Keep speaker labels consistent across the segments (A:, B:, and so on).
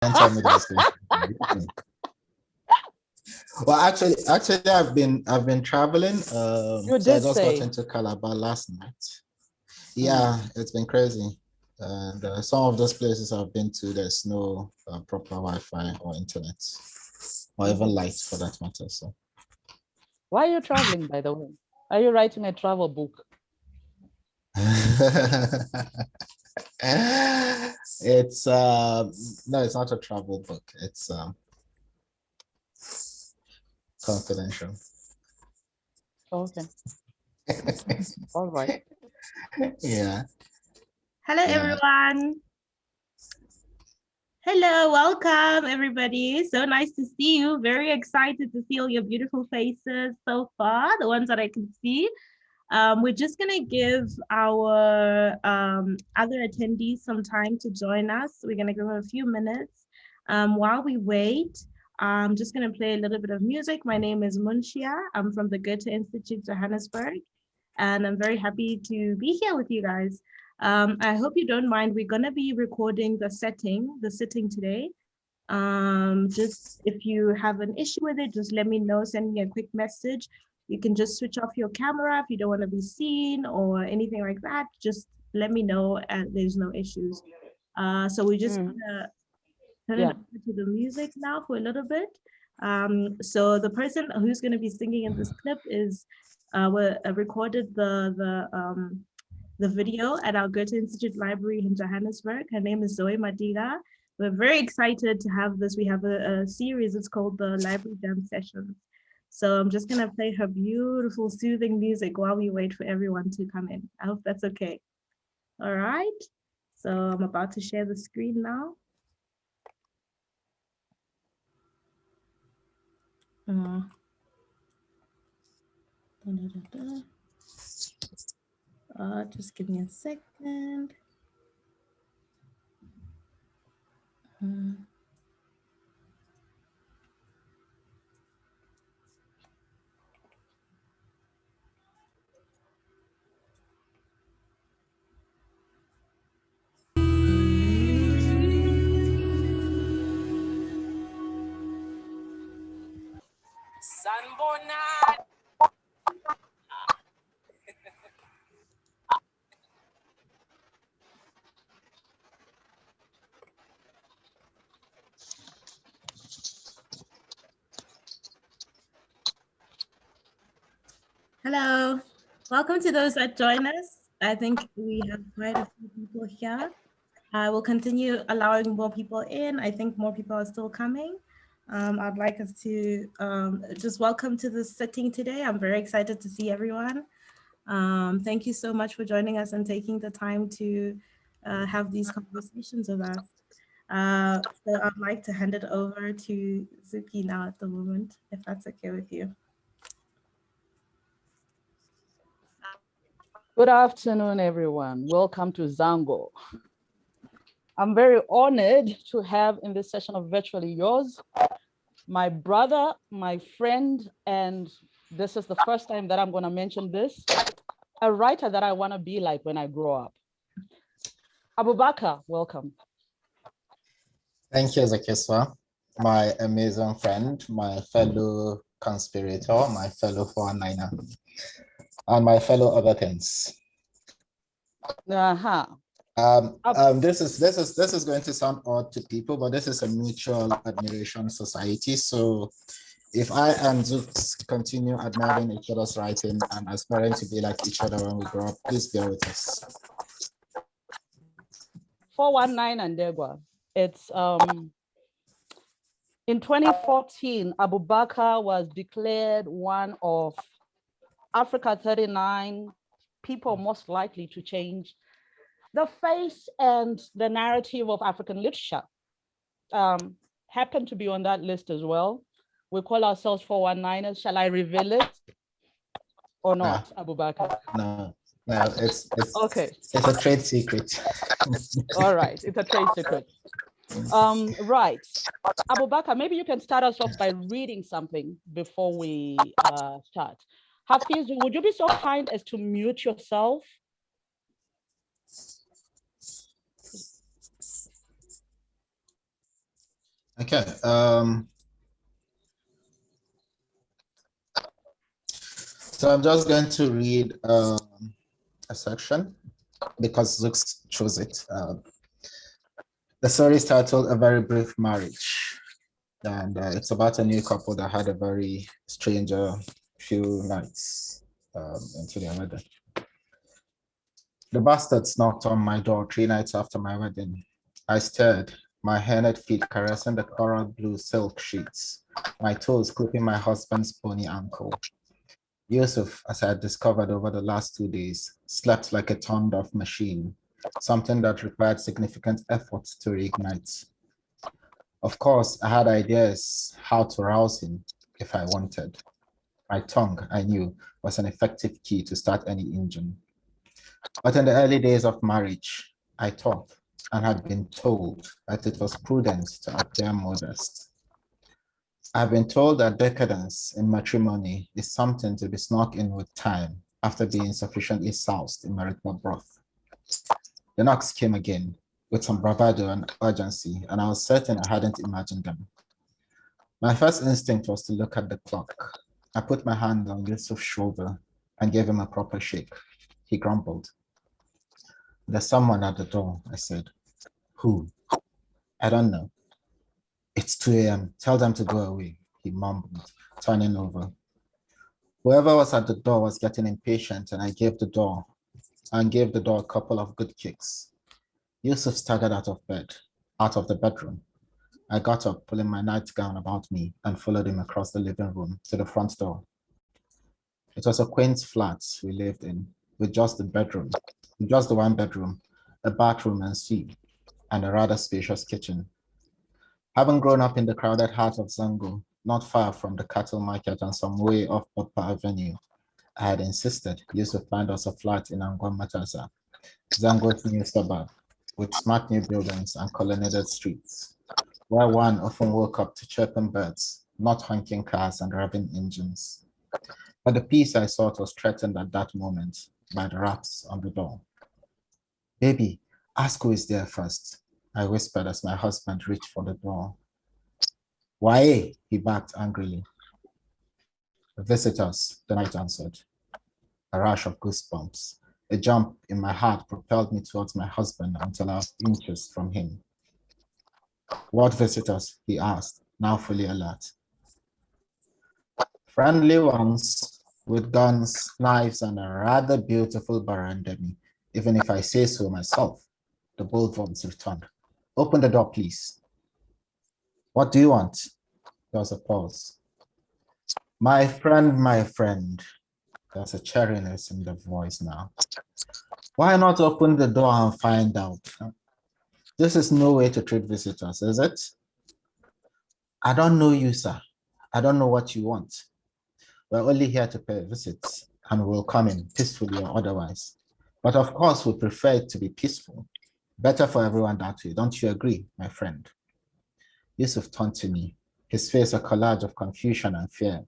A: Don't tell me that's going. Well, actually, I've been traveling.
B: You
A: So I
B: did
A: just got
B: say.
A: into Calabar last night. Yeah, it's been crazy. And some of those places I've been to, there's no proper Wi-Fi or internet, or even light for that matter. So,
B: Why are you traveling, by the way? Are you writing a travel book?
A: it's no, it's not a travel book. It's confidential.
B: Okay. All right.
A: Yeah.
C: Hello, everyone. Hello, welcome, everybody. So nice to see you. Very excited to see all your beautiful faces so far, the ones that I can see. We're just going to give our other attendees some time to join us. We're going to give them a few minutes. While we wait, I'm just going to play a little bit of music. My name is Munshia. I'm from the Goethe-Institut, Johannesburg, and I'm very happy to be here with you guys. I hope you don't mind. We're going to be recording the sitting today. Just if you have an issue with it, just let me know, send me a quick message. You can just switch off your camera if you don't want to be seen or anything like that. Just let me know and there's no issues. So we're just gonna turn it over to the music now for a little bit. So the person who's gonna be singing in this clip is we recorded the video at our Goethe-Institut Library in Johannesburg. Her name is Zoe Madiga. We're very excited to have this. We have a series, it's called the Library Jam Sessions. So I'm just gonna play her beautiful, soothing music while we wait for everyone to come in. I hope that's okay. All right, so I'm about to share the screen now. Just give me a second. Hello, welcome to those that join us. I think we have quite a few people here. I will continue allowing more people in. I think more people are still coming. I'd like us to just welcome to the sitting today. I'm very excited to see everyone. Thank you so much for joining us and taking the time to have these conversations with us. So I'd like to hand it over to Zuki now at the moment, if that's okay with you.
B: Good afternoon, everyone. Welcome to Zango. I'm very honored to have in this session of Virtually Yours, my brother, my friend, and this is the first time that I'm going to mention this, a writer that I want to be like when I grow up. Abubakar, welcome.
A: Thank you, Zukiswa, my amazing friend, my fellow conspirator, my fellow 419er, and my fellow other things. This is going to sound odd to people, but this is a mutual admiration society. So if I and Zooks continue admiring each other's writing and aspiring to be like each other when we grow up, please bear with us.
B: 419 and Degwa. It's in 2014, Abubakar was declared one of Africa 39 people most likely to change the face and the narrative of African literature. Happened to be on that list as well. We call ourselves 419ers. Shall I reveal it or not, Abubakar?
A: No, it's
B: okay.
A: It's a trade secret.
B: All right, it's a trade secret. Right, Abubakar, maybe you can start us off by reading something before we start. Hafiz, would you be so kind as to mute yourself?
A: Okay. So I'm just going to read a section because Zooks chose it. The story is titled A Very Brief Marriage. And it's about a new couple that had a very strange few nights into their wedding. The bastards knocked on my door 3 nights after my wedding. I stared, my hairnet feet caressing the coral blue silk sheets, my toes clipping my husband's bony ankle. Yusuf, as I had discovered over the last 2 days, slept like a turned-off machine, something that required significant effort to reignite. Of course, I had ideas how to rouse him if I wanted. My tongue, I knew, was an effective key to start any engine. But in the early days of marriage, I thought and had been told that it was prudent to appear modest. I've been told that decadence in matrimony is something to be snuck in with time after being sufficiently soused in marital broth. The knocks came again with some bravado and urgency, and I was certain I hadn't imagined them. My first instinct was to look at the clock. I put my hand on Yusuf's shoulder and gave him a proper shake. He grumbled. There's someone at the door, I said. Who? I don't know. It's 2 a.m. Tell them to go away, he mumbled, turning over. Whoever was at the door was getting impatient, and I gave the door a couple of good kicks. Yusuf staggered out of the bedroom. I got up, pulling my nightgown about me, and followed him across the living room to the front door. It was a quaint flat we lived in, with just the one bedroom, a bathroom and suite, and a rather spacious kitchen. Having grown up in the crowded heart of Zango, not far from the cattle market and some way off Botpa Avenue, I had insisted Yusuf find us a flat in Angwan Matasa, Zango's new suburb, with smart new buildings and colonnaded streets, where one often woke up to chirping birds, not honking cars and revving engines. But the peace I sought was threatened at that moment by the raps on the door. Baby, ask who is there first, I whispered as my husband reached for the door. Why? He barked angrily. Visitors, the night answered. A rush of goosebumps. A jump in my heart propelled me towards my husband until I was inches from him. What visitors? He asked, now fully alert. Friendly ones with guns, knives, and a rather beautiful barandemi, even if I say so myself, the bold voice returned. Open the door, please. What do you want? There was a pause. My friend, there's a cheeriness in the voice now. Why not open the door and find out? This is no way to treat visitors, is it? I don't know you, sir. I don't know what you want. We're only here to pay visits, and we'll come in peacefully or otherwise. But of course, we prefer it to be peaceful. Better for everyone that way, don't you agree, my friend? Yusuf turned to me, his face a collage of confusion and fear.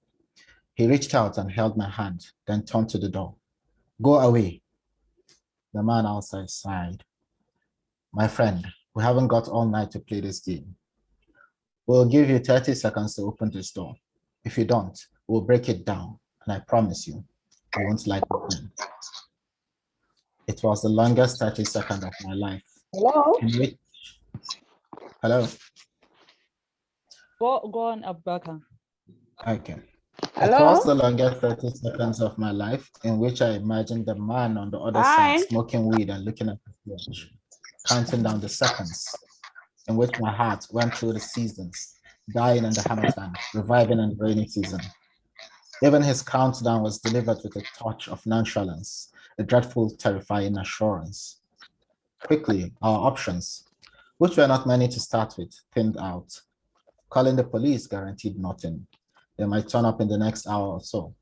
A: He reached out and held my hand, then turned to the door. Go away. The man outside sighed. My friend, we haven't got all night to play this game. We'll give you 30 seconds to open this door. If you don't, we'll break it down, and I promise you, you won't like it then. It was the longest 30 seconds of my life.
B: Hello?
A: Hello?
B: Go on, Abubakar.
A: Okay.
C: Hello?
A: It was the longest 30 seconds of my life in which I imagined the man on the other side smoking weed and looking at the watch, counting down the seconds, in which my heart went through the seasons, dying in the Hamilton, reviving in the rainy season. Even his countdown was delivered with a touch of nonchalance, a dreadful, terrifying assurance. Quickly, our options, which were not many to start with, thinned out. Calling the police guaranteed nothing. They might turn up in the next hour or so,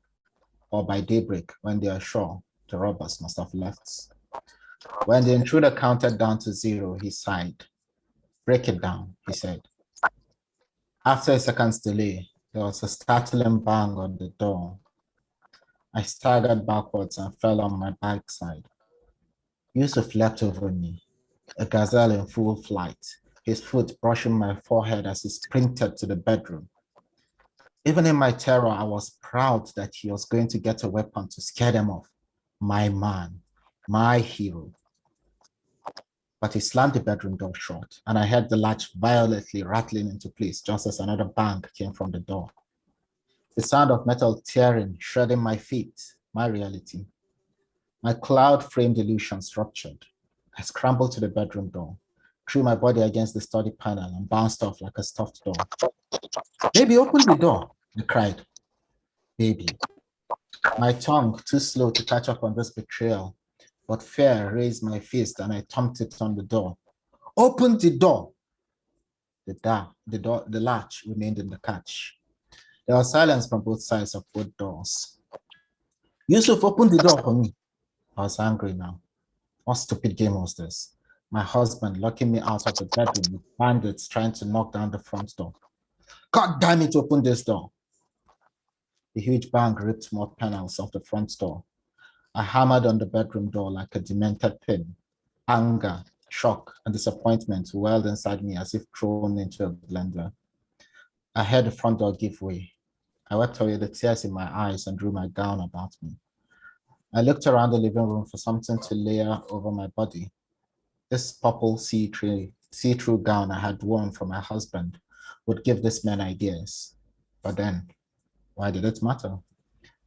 A: or by daybreak when they are sure the robbers must have left. When the intruder counted down to 0, he sighed. Break it down, he said. After a second's delay, there was a startling bang on the door. I staggered backwards and fell on my backside. Yusuf leapt over me, a gazelle in full flight, his foot brushing my forehead as he sprinted to the bedroom. Even in my terror, I was proud that he was going to get a weapon to scare them off. My man, my hero. But he slammed the bedroom door shut, and I heard the latch violently rattling into place just as another bang came from the door. The sound of metal tearing, shredding my feet, my reality. My cloud-framed illusions ruptured. I scrambled to the bedroom door, threw my body against the study panel, and bounced off like a stuffed dog. "Baby, open the door," I cried. Baby. My tongue too slow to catch up on this betrayal, but fear raised my fist and I thumped it on the door. "Open the door!" The latch remained in the catch. There was silence from both sides of both doors. "Yusuf, open the door for me." I was angry now. What stupid game was this? My husband locking me out of the bedroom with bandits trying to knock down the front door. "God damn it, open this door." The huge bang ripped more panels off the front door. I hammered on the bedroom door like a demented thing. Anger, shock, and disappointment welled inside me as if thrown into a blender. I heard the front door give way. I wiped away the tears in my eyes and drew my gown about me. I looked around the living room for something to layer over my body. This purple see-through gown I had worn for my husband would give this man ideas. But then, why did it matter?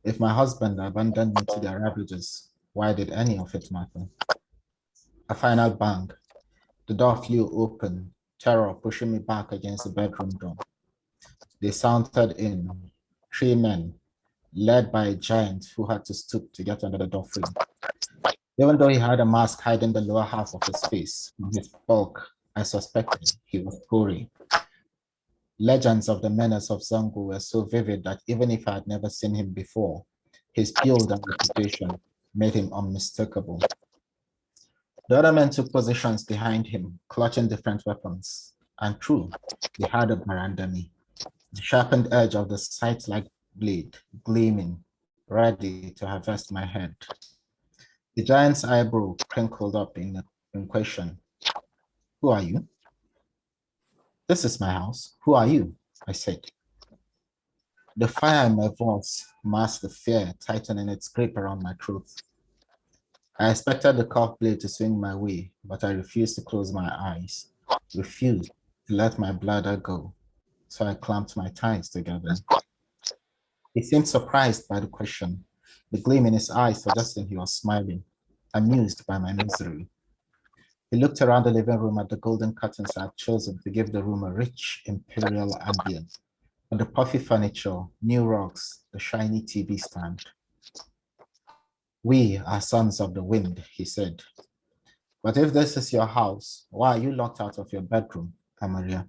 A: If my husband abandoned me to their ravages, why did any of it matter? A final bang. The door flew open, terror pushing me back against the bedroom door. They sauntered in, 3 men, led by a giant who had to stoop to get under the door frame. Even though he had a mask hiding the lower half of his face, from his bulk, I suspected he was gory. Legends of the menace of Zango were so vivid that even if I had never seen him before, his build and reputation made him unmistakable. The other men took positions behind him, clutching different weapons. And true, they had a barandami, the sharpened edge of the sight-like blade gleaming, ready to harvest my head. The giant's eyebrow crinkled up in question. "Who are you?" "This is my house. Who are you?" I said. The fire in my voice masked the fear tightening its grip around my throat. I expected the curved blade to swing my way, but I refused to close my eyes, refused to let my bladder go, so I clamped my thighs together. He seemed surprised by the question, the gleam in his eyes suggesting he was smiling, amused by my misery. He looked around the living room at the golden curtains I had chosen to give the room a rich imperial ambience, and the puffy furniture, new rugs, the shiny TV stand. "We are sons of the wind," he said. "But if this is your house, why are you locked out of your bedroom, Amaria?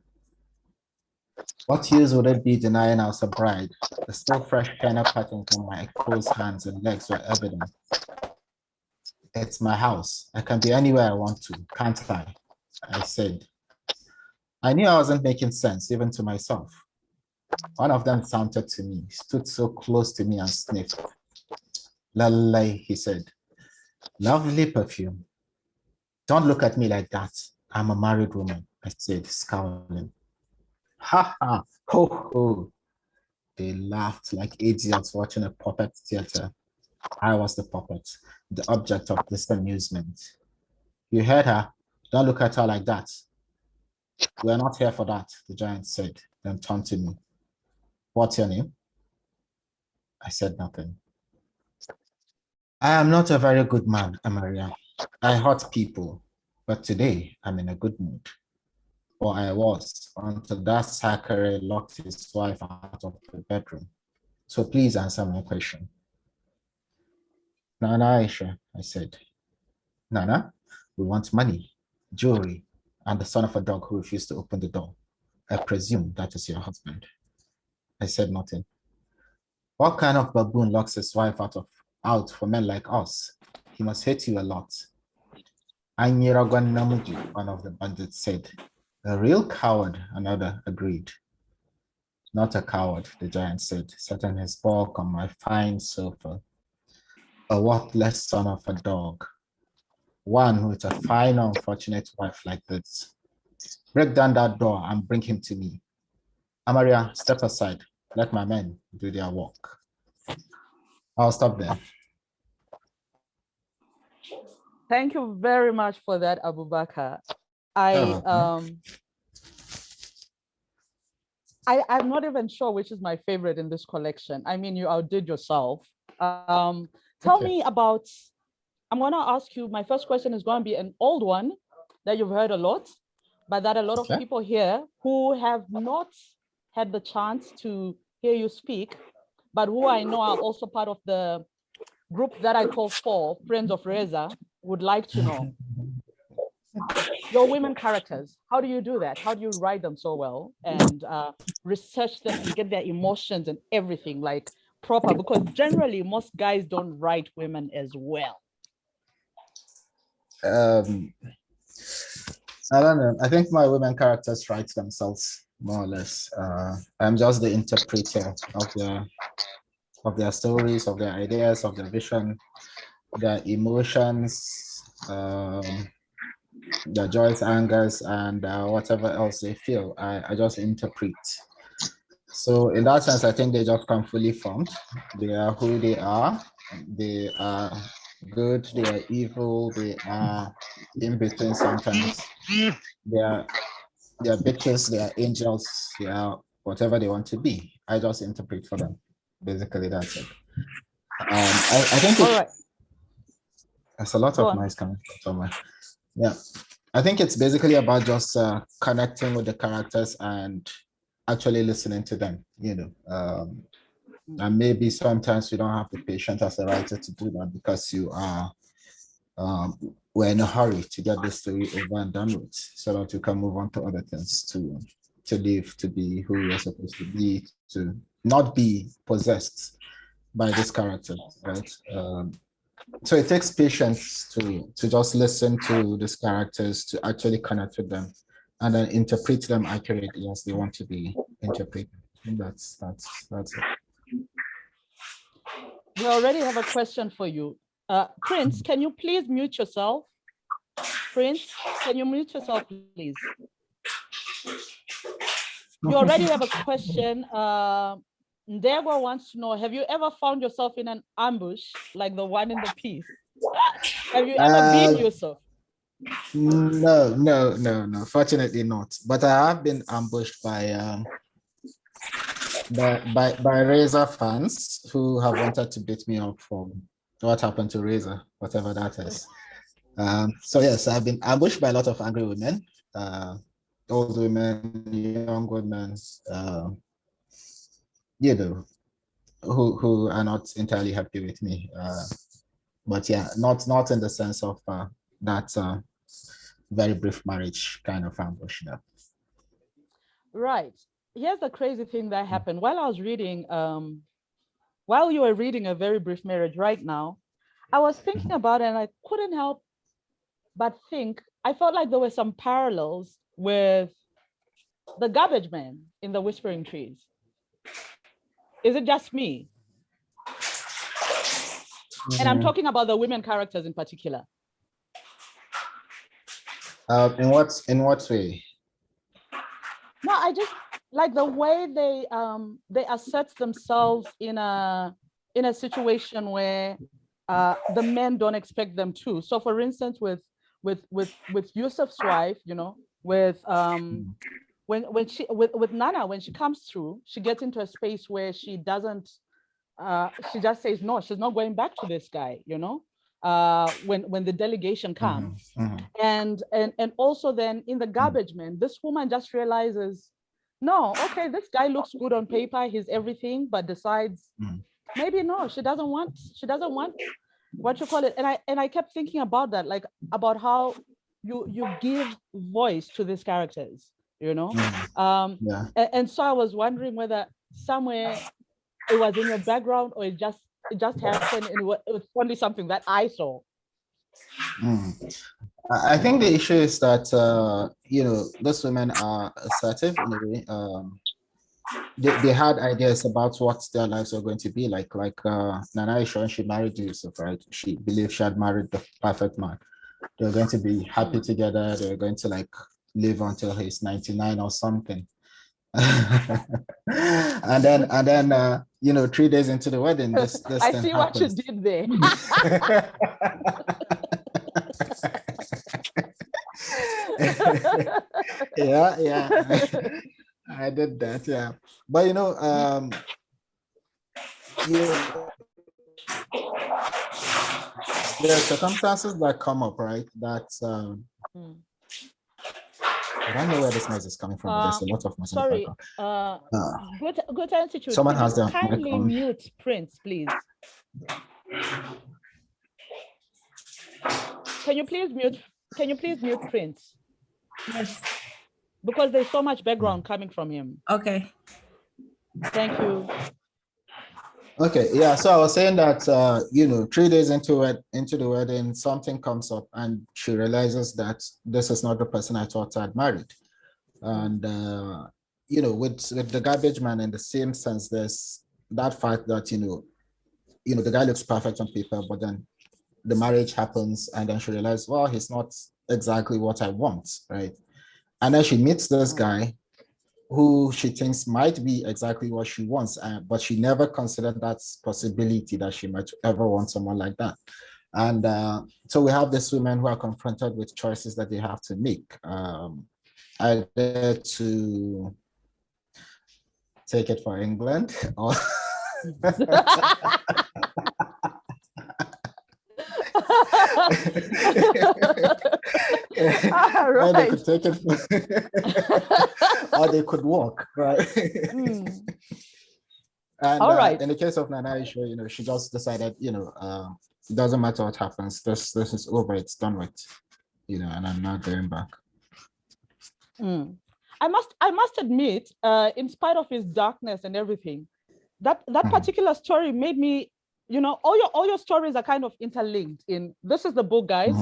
A: What use would it be denying us a bride? The still fresh henna patterns on my exposed hands and legs were evident. It's my house. I can be anywhere I want to, can't I?" I said. I knew I wasn't making sense, even to myself. One of them sauntered to me, stood so close to me and sniffed. "Lalai," he said. "Lovely perfume." "Don't look at me like that. I'm a married woman," I said, scowling. "Ha ha, ho ho." They laughed like idiots watching a puppet theater. I was the puppet, the object of this amusement. "You heard her. Don't look at her like that." "We're not here for that," the giant said, then turned to me. "What's your name?" I said nothing. "I am not a very good man, Amaria. I hurt people, but today I'm in a good mood." Or I was, until that Sakare locked his wife out of the bedroom. "So please answer my question." "Nana Aisha," I said. "Nana, we want money, jewelry, and the son of a dog who refused to open the door. I presume that is your husband." I said nothing. "What kind of baboon locks his wife out for men like us? He must hate you a lot." "Anyiragon Namuji," one of the bandits said. "A real coward," another agreed. "Not a coward," the giant said, setting his bulk on my fine sofa. "A worthless son of a dog. One with a fine, unfortunate wife like this. break down that door and bring him to me. Amaria, step aside. Let my men do their work. I'll stop there.
B: Thank you very much for that, Abubakar. I'm not even sure which is my favorite in this collection. I mean, you outdid yourself. Tell me about, I'm going to ask you, my first question is going to be an old one that you've heard a lot, but that a lot of people here who have not had the chance to hear you speak, but who I know are also part of the group that I call Friends of Reza, would like to know. Your women characters, how do you do that? How do you write them so well and research them and get their emotions and everything like proper? Because generally most guys don't write women as well.
A: I don't know. I think my women characters write themselves more or less. I'm just the interpreter of their stories, of their ideas, of their vision, their emotions, their joys, angers, and whatever else they feel. I just interpret. So in that sense, I think they just come fully formed. They are who they are. They are good, they are evil, they are in between sometimes. They are bitches, they are angels, they are whatever they want to be. I just interpret for them. Basically, that's it. I think there's a lot of noise coming from somewhere. Yeah, I think it's basically about just connecting with the characters and actually listening to them, you know. And maybe sometimes you don't have the patience as a writer to do that because you are we're in a hurry to get this story over and done with so that you can move on to other things, to live, to be who you're supposed to be, to not be possessed by this character, right? So it takes patience to just listen to these characters, to actually connect with them, and then interpret them accurately as they want to be interpreted. That's it.
B: We already have a question for you. Prince, can you please mute yourself? Prince, can you mute yourself, please? You already have a question. Ndego wants to know, have you ever found yourself in an ambush like the one in the piece? Have you ever been Yusuf?
A: No, fortunately not. But I have been ambushed by Razor fans who have wanted to beat me up for what happened to Razor, whatever that is. So yes, I've been ambushed by a lot of angry women, old women, young women, you know, who are not entirely happy with me. But yeah, not in the sense of that very brief marriage kind of ambush. No.
B: Right. Here's the crazy thing that happened while I was reading. While you were reading A Very Brief Marriage right now, I was thinking about it and I couldn't help but think, I felt like there were some parallels with the garbage man in The Whispering Trees. Is it just me? And I'm talking about the women characters in particular.
A: In what way?
B: No, I just like the way they assert themselves in a situation where the men don't expect them to. So for instance, with Yusuf's wife, you know, with Nana, when she comes through, she gets into a space where she doesn't, she just says, no, she's not going back to this guy, you know, when the delegation comes. And also then in the garbage man, this woman just realizes, no, okay, this guy looks good on paper, he's everything, but decides maybe no, she doesn't want what you call it. And I kept thinking about that, like about how you give voice to these characters, you know. And so I was wondering whether somewhere it was in your background or it just happened and it was only something that I saw.
A: I think the issue is that you know, those women are assertive in a way. They had ideas about what their lives were going to be like Nana Isha, when she married Yusuf, right? She believed she had married the perfect man. They were going to be happy together. They were going to like live until he's 99 or something. and then 3 days into the wedding, this
B: I
A: thing
B: see what you
A: happens.
B: did there.
A: Yeah, I did that, yeah. But there are circumstances that come up, right? That I don't know where this noise is coming from, but there's a lot of noise in the
B: Sorry,
A: background.
B: Goethe-Institut,
A: Someone
B: could
A: has
B: you
A: their mic
B: kindly
A: on.
B: mute Prince, please? Can you please mute Prince?
C: Yes.
B: Because there's so much background coming from him.
C: Okay.
B: Thank you.
A: Okay, yeah. So I was saying that 3 days into the wedding, something comes up, and she realizes that this is not the person I thought I'd married. And with the garbage man, in the same sense, there's that fact that the guy looks perfect on paper, but then the marriage happens, and then she realizes, well, he's not exactly what I want, right? And then she meets this guy who she thinks might be exactly what she wants, but she never considered that possibility that she might ever want someone like that. And so we have these women who are confronted with choices that they have to make, either to take it for England or or they could take it or they could walk, right? And in the case of Nana Isha, she just decided, it doesn't matter what happens, this is over, it's done with, and I'm not going back.
B: I must admit, in spite of his darkness and everything, that particular story made me, all your stories are kind of interlinked. This is the book, guys,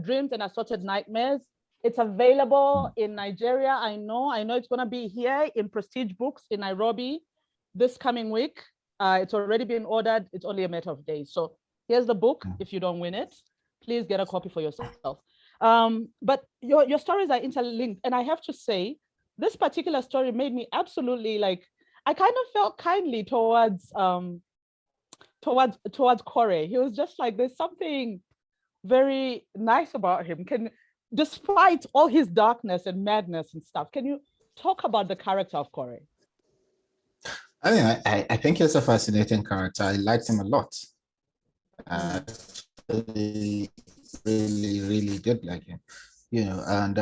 B: Dreams and Assorted Nightmares. It's available in Nigeria. I know it's going to be here in Prestige Books in Nairobi this coming week. It's already been ordered. It's only a matter of days. So here's the book. If you don't win it, please get a copy for yourself. But your stories are interlinked. And I have to say, this particular story made me absolutely I kind of felt kindly towards Corey. He was just like, there's something very nice about him. Despite all his darkness and madness and stuff, can you talk about the character of Corey?
A: I mean, I think he's a fascinating character. I liked him a lot. I really, really did like him, and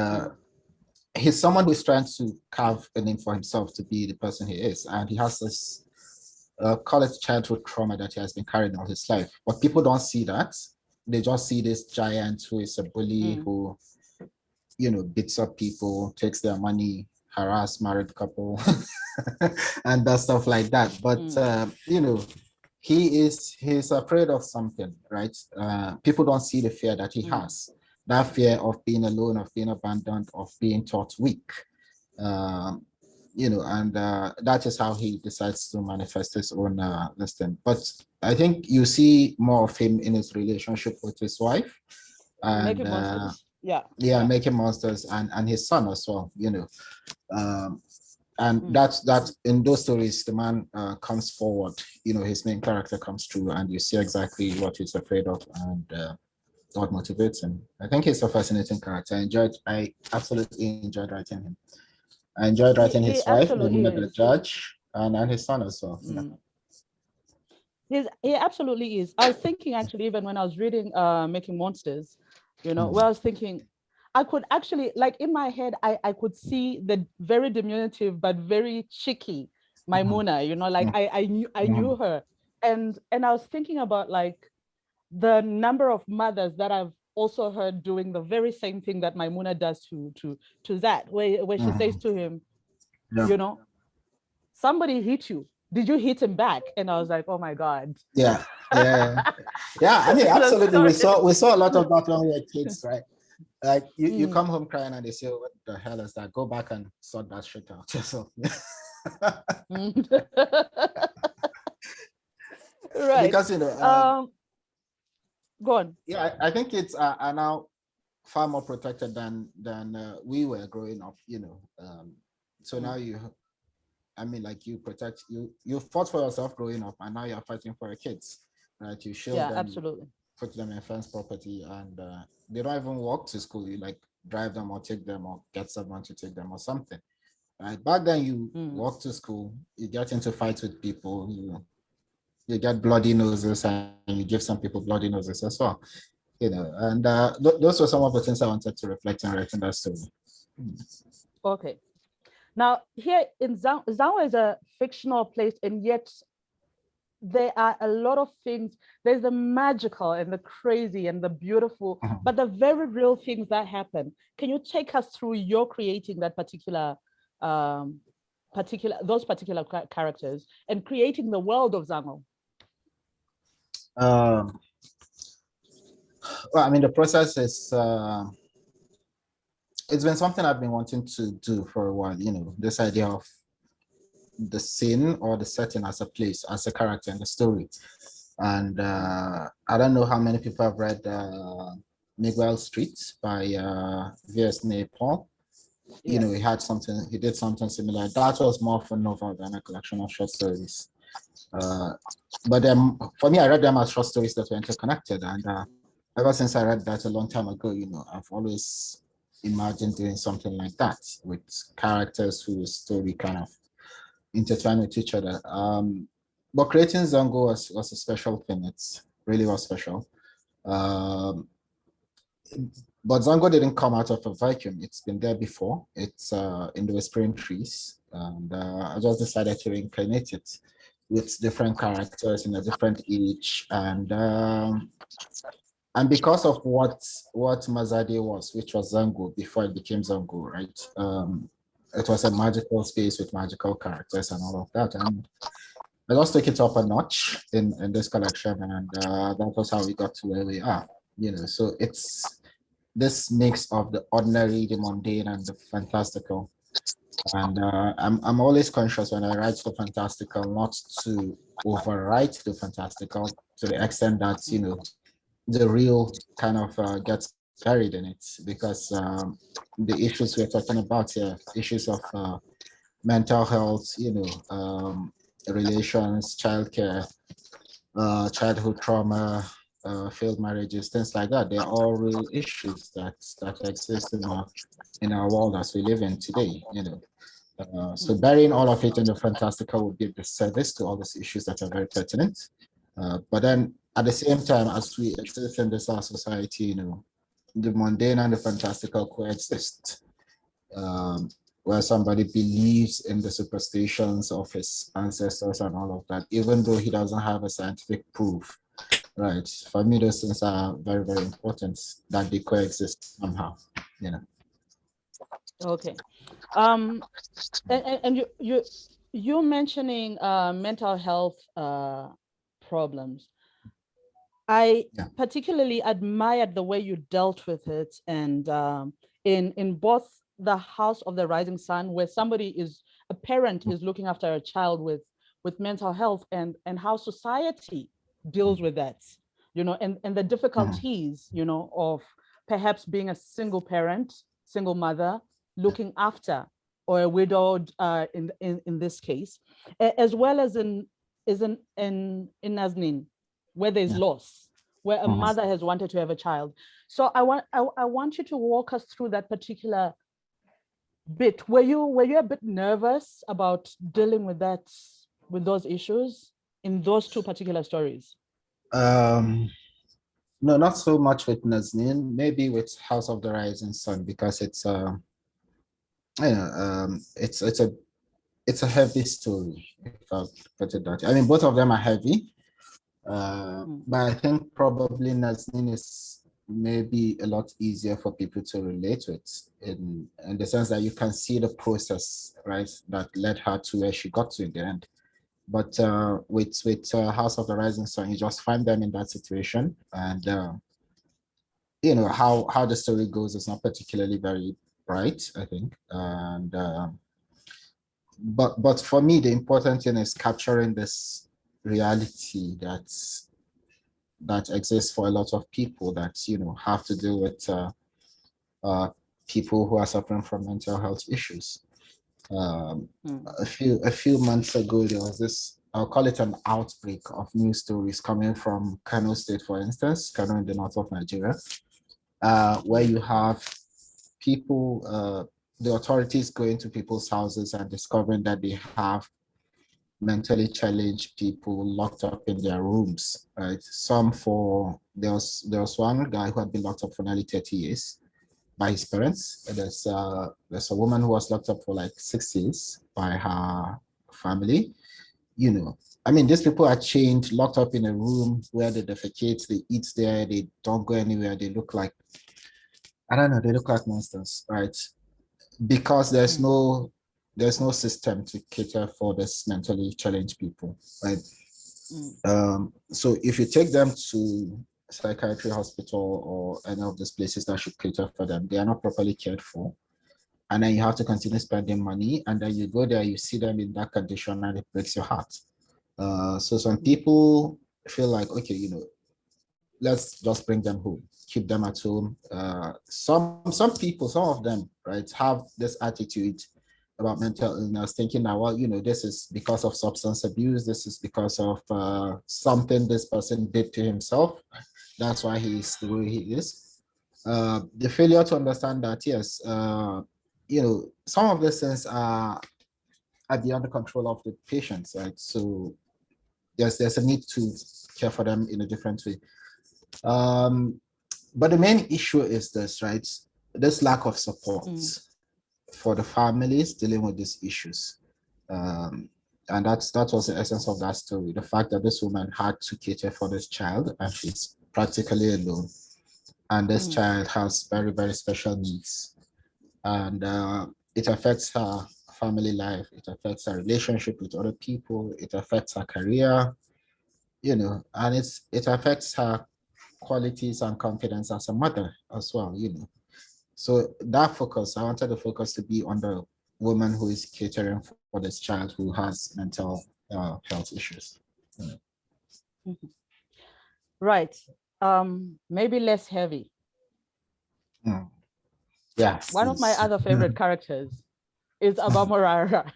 A: he's someone who's trying to carve a name for himself to be the person he is. And he has this, call it childhood trauma that he has been carrying all his life. But people don't see that. They just see this giant who is a bully, who, beats up people, takes their money, harass married couple, and does stuff like that. But, he's afraid of something, right? People don't see the fear that he has. That fear of being alone, of being abandoned, of being thought weak, and that is how he decides to manifest his own listing. But I think you see more of him in his relationship with his wife, and
B: Making monsters.
A: Making monsters, and his son as well. And that's in those stories, the man comes forward. His main character comes through, and you see exactly what he's afraid of and what motivates him. I think he's a fascinating character. I absolutely enjoyed writing him. I enjoyed writing his wife, the judge, and his son as well.
B: He absolutely is. I was thinking actually, even when I was reading Making Monsters, where I was thinking, I could actually, in my head, I could see the very diminutive but very cheeky Maimuna, I knew her. And I was thinking about the number of mothers that I've also heard doing the very same thing that Maimuna does to Zat, where she says to him, somebody hit you. Did you hit him back? And I was like, oh my God.
A: Yeah. I mean, absolutely. We saw a lot of that when we were kids, right? Like you come home crying and they say, what the hell is that? Go back and sort that shit out yourself.
B: Right.
A: Because
B: go on.
A: Yeah, I think it's now far more protected than we were growing up, so now like you fought for yourself growing up, and now you're fighting for your kids, right? You shield them,
B: absolutely.
A: put them in fenced property, and they don't even walk to school. You like drive them or take them or get someone to take them or something. Right? Back then, you walk to school, you get into fights with people, you get bloody noses, and you give some people bloody noses as well. And those were some of the things I wanted to reflect on writing that story.
B: Okay. Now, here in Zango is a fictional place, and yet there are a lot of things. There's the magical and the crazy and the beautiful, but the very real things that happen. Can you take us through your creating that those particular characters and creating the world of Zango?
A: Well, I mean, the process is it's been something I've been wanting to do for a while. This idea of the scene or the setting as a place, as a character in the story. And I don't know how many people have read Miguel Street by V.S. Naipaul.
B: Yes.
A: He did something similar. That was more of a novel than a collection of short stories. But then for me, I read them as short stories that were interconnected. And ever since I read that a long time ago, I've always imagined doing something like that with characters whose story kind of intertwine with each other. But creating Zango was a special thing. It really was special. But Zango didn't come out of a vacuum. It's been there before. It's in the Whispering Trees. And I just decided to reincarnate it with different characters in a different age. And because of what Mazade was, which was Zango before it became Zango, right? It was a magical space with magical characters and all of that. And I just took it up a notch in this collection, and that was how we got to where we are. So it's this mix of the ordinary, the mundane, and the fantastical. And I'm always conscious when I write the fantastical not to overwrite the fantastical to the extent that the real kind of gets buried in it, because the issues we're talking about here, issues of mental health, relations, childcare, childhood trauma, failed marriages, things like that. They're all real issues that exist in our world as we live in today. So burying all of it in the fantastical would be a disservice to all these issues that are very pertinent. But then at the same time, as we exist in this our society, the mundane and the fantastical coexist. Where somebody believes in the superstitions of his ancestors and all of that, even though he doesn't have a scientific proof, right? For me, those things are very, very important that they coexist somehow,
B: Okay. And you mentioning mental health problems. I particularly admired the way you dealt with it, and in both the House of the Rising Sun, where a parent is looking after a child with mental health, and how society deals with that, and the difficulties, of perhaps being a single parent, single mother, looking after, or a widowed in this case, as well as in Nazanin, where there's loss, where a mother has wanted to have a child. So I want you to walk us through that particular bit. Were you a bit nervous about dealing with those issues in those two particular stories?
A: No, not so much with Nazanin, maybe with House of the Rising Sun, because it's it's a heavy story, if I put it that way. I mean, both of them are heavy, but I think probably Nazanin is maybe a lot easier for people to relate with, in the sense that you can see the process, right, that led her to where she got to in the end. But with House of the Rising Sun, you just find them in that situation, and how the story goes is not particularly very bright, I think. And but for me, the important thing is capturing this reality that exists for a lot of people that have to deal with people who are suffering from mental health issues. A few months ago, there was this, I'll call it an outbreak of news stories coming from Kano State, for instance, Kano in the north of Nigeria, where you have people, the authorities going to people's houses and discovering that they have mentally challenged people locked up in their rooms, right? There was one guy who had been locked up for nearly 30 years by his parents. There's a woman who was locked up for like 6 years by her family. I mean, these people are chained, locked up in a room where they defecate, they eat there, they don't go anywhere. They look like, I don't know, they look like monsters, right? Because there's no system to cater for this mentally challenged people, right? So if you take them to psychiatry hospital or any of these places that should cater for them, they are not properly cared for. And then you have to continue spending money. And then you go there, you see them in that condition and it breaks your heart. So some people feel like, okay, let's just bring them home, keep them at home. Some people, some of them, right, have this attitude about mental illness, thinking that, well, this is because of substance abuse, this is because of something this person did to himself. That's why he's the way he is. The failure to understand that, yes, some of these things are beyond the control of the patients, right? So there's a need to care for them in a different way. But the main issue is this, right? This lack of support for the families dealing with these issues. And that was the essence of that story. The fact that this woman had to cater for this child and she's practically alone. And this child has very, very special needs. And it affects her family life. It affects her relationship with other people. It affects her career, and it affects her qualities and confidence as a mother as well, So that focus, I wanted the focus to be on the woman who is catering for this child who has mental health issues.
B: Right. Maybe less heavy.
A: Yeah.
B: One of my other favorite characters is Abamorara.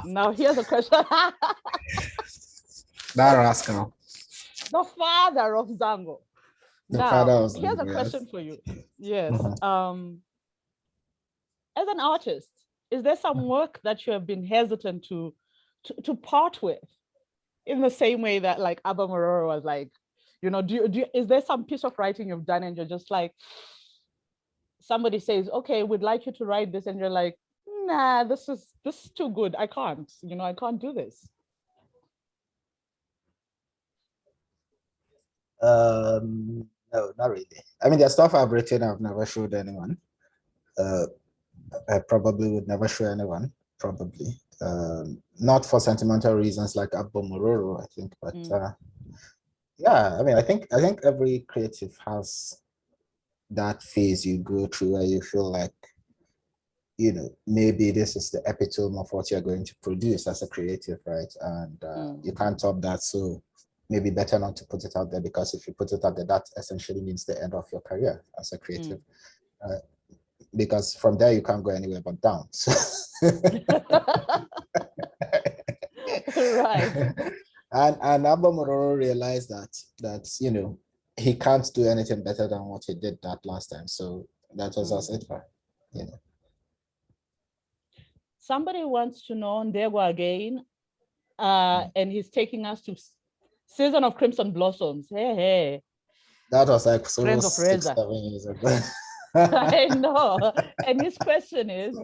B: Now here's a question.
A: That rascal.
B: The father of Zango. Here's a question for you. Yes. As an artist, is there some work that you have been hesitant to part with, in the same way that like Abamorara was like, is there some piece of writing you've done and you're just like, somebody says, okay, we'd like you to write this, and you're like, nah, this is too good. I can't, I can't do this.
A: No, not really. I mean, there's stuff I've written I've never showed anyone. I probably would never show anyone, probably. Not for sentimental reasons like Abomororo, I think, but yeah, I mean, I think every creative has that phase you go through where you feel like, maybe this is the epitome of what you're going to produce as a creative, right? And you can't top that, so maybe better not to put it out there, because if you put it out there, that essentially means the end of your career as a creative. Because from there you can't go anywhere but down. So
B: right.
A: And Abamororo realized that he can't do anything better than what he did that last time. So that was us it for,
B: Somebody wants to know Ndegwa again, and he's taking us to Season of Crimson Blossoms. Hey.
A: That was like so
B: Friends of
A: 6-7 years ago.
B: I know. And his question is,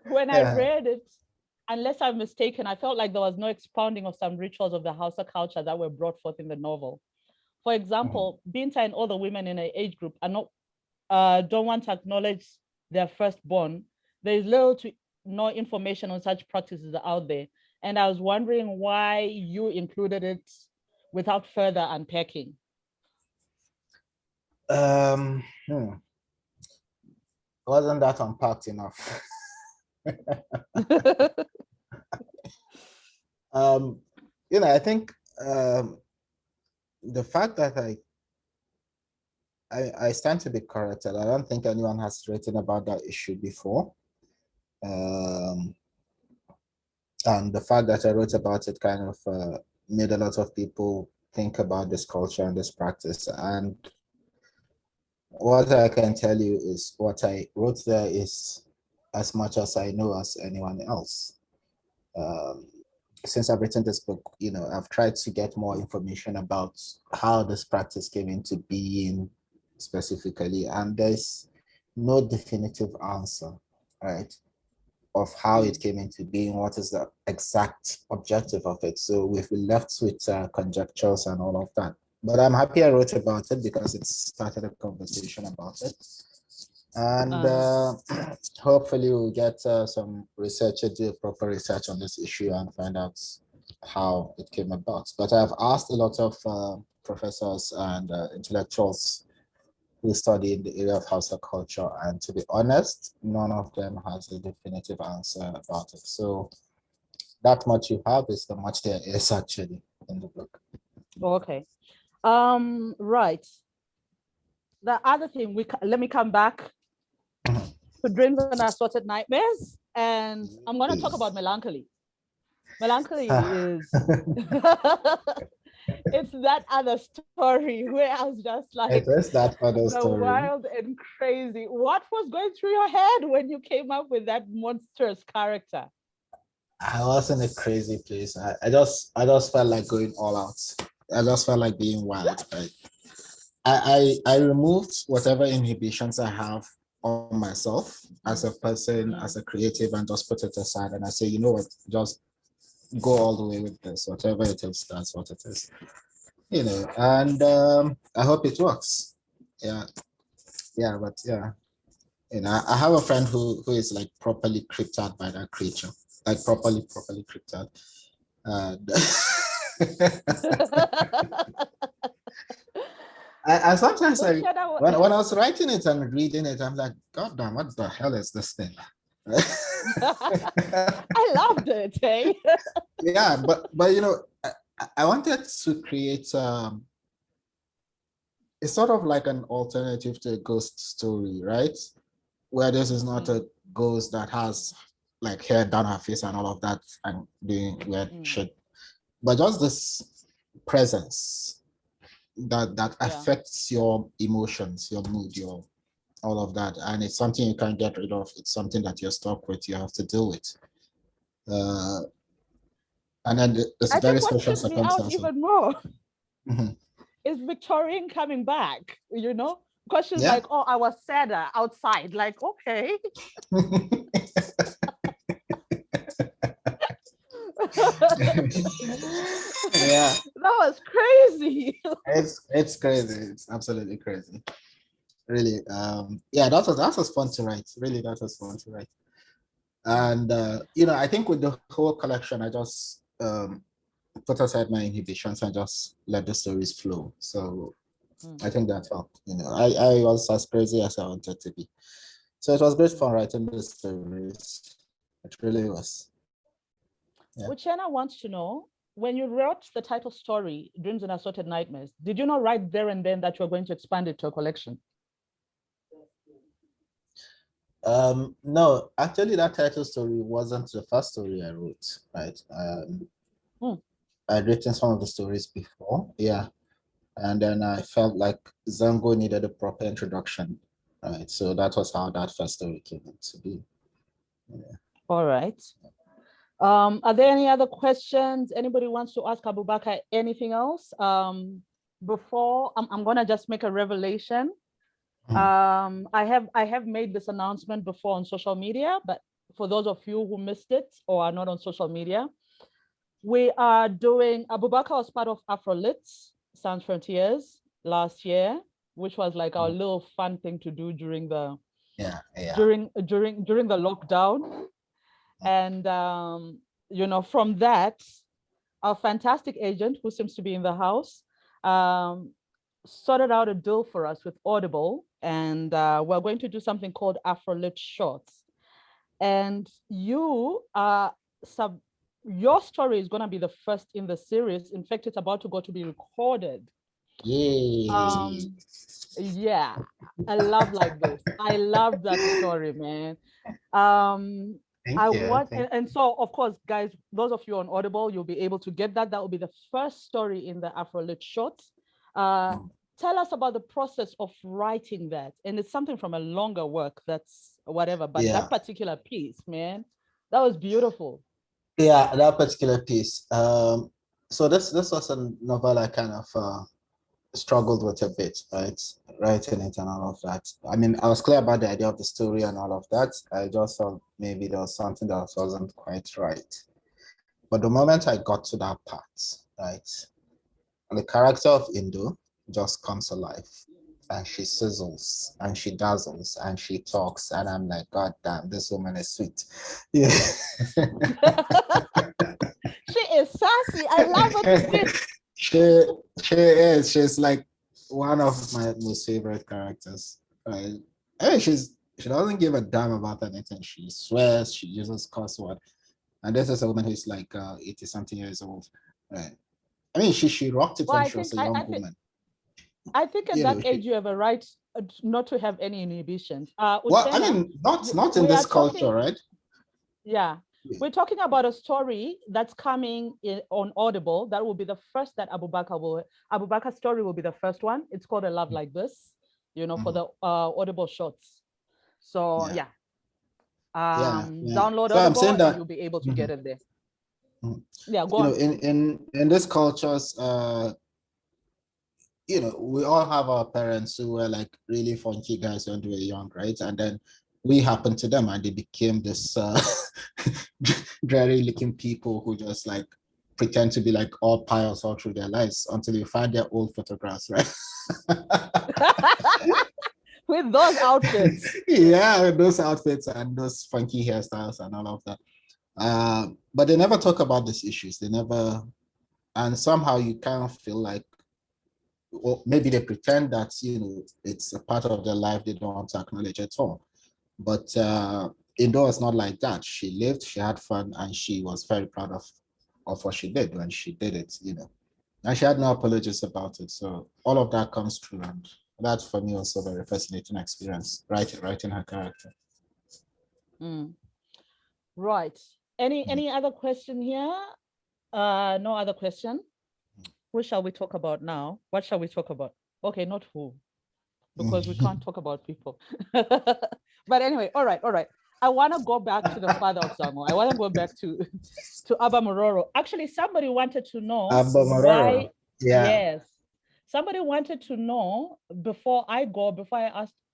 B: when I read it, unless I'm mistaken, I felt like there was no expounding of some rituals of the Hausa culture that were brought forth in the novel. For example, Binta and all the women in her age group are not don't want to acknowledge their firstborn. There is little to no information on such practices out there. And I was wondering why you included it without further unpacking.
A: Wasn't that unpacked enough? I think the fact that I stand to be corrected. I don't think anyone has written about that issue before. And the fact that I wrote about it kind of made a lot of people think about this culture and this practice. And what I can tell you is what I wrote there is as much as I know as anyone else. Since I've written this book, I've tried to get more information about how this practice came into being specifically, and there's no definitive answer, right, of how it came into being, what is the exact objective of it. So we've been left with conjectures and all of that. But I'm happy I wrote about it because it started a conversation about it. And hopefully we'll get some researcher do proper research on this issue and find out how it came about. But I've asked a lot of professors and intellectuals who study in the area of Hausa culture, and to be honest, none of them has a definitive answer about it. So that much you have is the much there is actually in the book.
B: Okay. Right. The other thing, let me come back to Dreams and Assorted Nightmares, and I'm going to talk about melancholy. Melancholy is it's that other story where I was just like,
A: it is that other story.
B: Wild and crazy. What was going through your head when you came up with that monstrous character?
A: I was in a crazy place. I just felt like going all out. I just felt like being wild. Right? I removed whatever inhibitions I have on myself as a person, as a creative, and just put it aside. And I say, you know what, just go all the way with this. Whatever it is, that's what it is. And I hope it works. Yeah, but yeah. I have a friend who is like properly creeped out by that creature, like properly creeped out. And I sometimes when I was writing it and reading it, I'm like, God damn, what the hell is this thing?
B: I loved it, eh?
A: Yeah, but I wanted to create it's sort of like an alternative to a ghost story, right? Where this is not a ghost that has like hair down her face and all of that and doing weird shit, but just this presence that affects your emotions, your mood, your all of that, and it's something you can't get rid of. It's something that you're stuck with. You have to deal with. And then there's very special circumstances.
B: Even more is Victorian coming back. Because she's like, oh, I was sadder outside. Like, okay.
A: Yeah,
B: that was crazy.
A: It's crazy. It's absolutely crazy. Really, yeah, that was fun to write. Really, that was fun to write. And I think with the whole collection, I just put aside my inhibitions and just let the stories flow. So I think that helped. I was as crazy as I wanted to be. So it was great fun writing the stories. It really was.
B: Yeah. Uchenna wants to know, when you wrote the title story, Dreams and Assorted Nightmares, did you not write there and then that you were going to expand it to a collection?
A: No, actually that title story wasn't the first story I wrote, right? I'd written some of the stories before, yeah. And then I felt like Zango needed a proper introduction, right? So that was how that first story came into being. Yeah.
B: All right. Are there any other questions? Anybody wants to ask Abubakar anything else? Before, I'm gonna just make a revelation. I have made this announcement before on social media, but for those of you who missed it or are not on social media, we are doing, Abubakar was part of Afrolits Sans Frontiers last year, which was like our little fun thing to do during the during the lockdown. And from that, our fantastic agent, who seems to be in the house, sorted out a deal for us with Audible, and we're going to do something called Afrolit Shorts. And your story is going to be the first in the series. In fact, it's about to go to be recorded.
A: Yay.
B: Yeah, I love like this. I love that story, man. I want, and so of course, guys, those of you on Audible, you'll be able to get that. That will be the first story in the Afrolit Shorts. Tell us about the process of writing that. And it's something from a longer work, that's whatever, but that particular piece, man, that was beautiful.
A: Yeah, that particular piece. So this was a novel I kind of struggled with a bit, right? Writing it and all of that. I mean, I was clear about the idea of the story and all of that. I just thought maybe there was something that wasn't quite right. But the moment I got to that part, right, the character of Indo just comes alive. And she sizzles and she dazzles and she talks. And I'm like, God damn, this woman is sweet. Yeah.
B: She is sassy. I love her.
A: She is. She's like one of my most favorite characters. Right? I mean, she doesn't give a damn about anything. She swears, she uses curse word. And this is a woman who's like 80-something years old. Right. I mean, she rocked it when she was a young woman.
B: I think at that age you have a right not to have any inhibitions.
A: Well, I mean, not in this culture, right?
B: Yeah. We're talking about a story that's coming on Audible. That will be the first that Abubakar's story will be the first one. It's called A Love Like This, for the Audible Shorts. So yeah. Download
A: so
B: Audible
A: I'm saying that
B: and you'll be able to get it there. Yeah, go on.
A: In this cultures, we all have our parents who were like really funky guys when they were young, right? And then we happened to them and they became this dreary looking people who just like pretend to be like all pious all through their lives until you find their old photographs, right?
B: With those outfits.
A: Yeah, with those outfits and those funky hairstyles and all of that. But they never talk about these issues. They never, and somehow you kind of feel like, well, maybe they pretend that, it's a part of their life they don't want to acknowledge at all. But Indo was not like that. She lived, she had fun, and she was very proud of what she did when she did it, And she had no apologies about it. So all of that comes true. And that for me was a very fascinating experience, writing her character.
B: Right. Any other question here? No other question. Who shall we talk about now? What shall we talk about? Okay, not who, because we can't talk about people. But anyway, all right. I want to go back to the father of Zango. I want to go back to Abba Mororo. Actually, somebody wanted to know why.
A: Yeah.
B: Yes. Somebody wanted to know before I